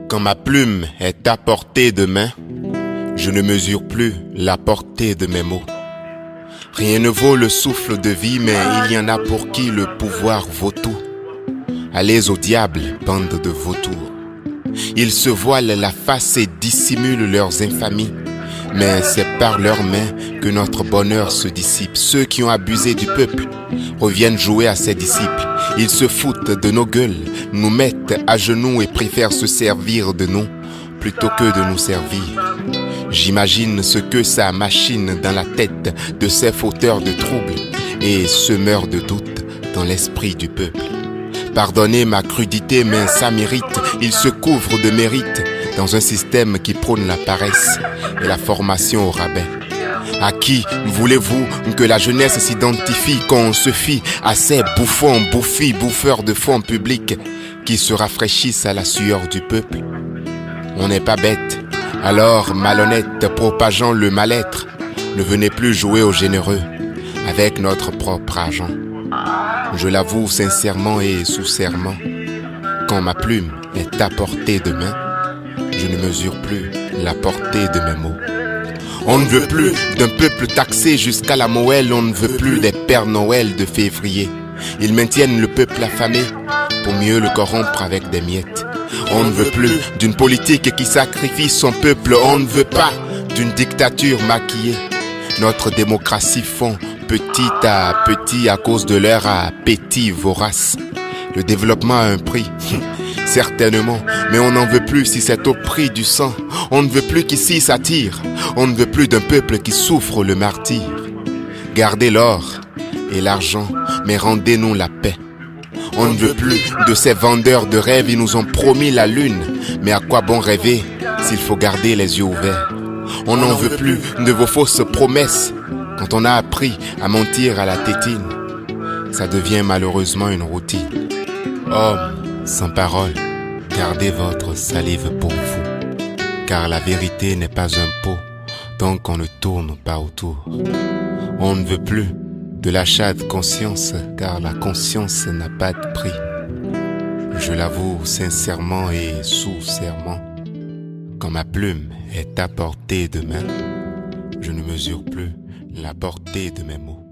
Quand ma plume est à portée de main, je ne mesure plus la portée de mes mots. Rien ne vaut le souffle de vie, mais il y en a pour qui le pouvoir vaut tout. Allez au diable, bande de vautours. Ils se voilent la face et dissimulent leurs infamies. Mais c'est par leurs mains que notre bonheur se dissipe. Ceux qui ont abusé du peuple reviennent jouer à ses disciples. Ils se foutent de nos gueules, nous mettent à genoux et préfèrent se servir de nous plutôt que de nous servir. J'imagine ce que ça machine dans la tête de ces fauteurs de troubles et semeurs de doutes dans l'esprit du peuple. Pardonnez ma crudité, mais ça mérite. Ils se couvrent de mérite dans un système qui prône la paresse et la formation au rabais. À qui voulez-vous que la jeunesse s'identifie quand on se fie à ces bouffons, bouffis, bouffeurs de fonds publics qui se rafraîchissent à la sueur du peuple? On n'est pas bête, alors malhonnête, propageant le mal-être, ne venez plus jouer aux généreux avec notre propre argent. Je l'avoue sincèrement et sous serment, quand ma plume est à portée de main, je ne mesure plus la portée de mes mots. On ne veut plus d'un peuple taxé jusqu'à la moelle, on ne veut plus des Pères Noël de février. Ils maintiennent le peuple affamé pour mieux le corrompre avec des miettes. On ne veut plus d'une politique qui sacrifie son peuple, on ne veut pas d'une dictature maquillée. Notre démocratie fond petit à petit à cause de leur appétit vorace. Le développement a un prix, certainement, mais on n'en veut plus si c'est au prix du sang. On ne veut plus qu'ici ça tire, on ne veut plus d'un peuple qui souffre le martyre. Gardez l'or et l'argent, mais rendez-nous la paix. On ne veut plus de ces vendeurs de rêves, ils nous ont promis la lune, mais à quoi bon rêver s'il faut garder les yeux ouverts? On n'en veut plus de vos fausses promesses. Quand on a appris à mentir à la tétine, ça devient malheureusement une routine. Hommes sans parole, gardez votre salive pour vous, car la vérité n'est pas un pot, donc on ne tourne pas autour. On ne veut plus de l'achat de conscience, car la conscience n'a pas de prix. Je l'avoue sincèrement et sous serment, quand ma plume est à portée de main, je ne mesure plus la portée de mes mots.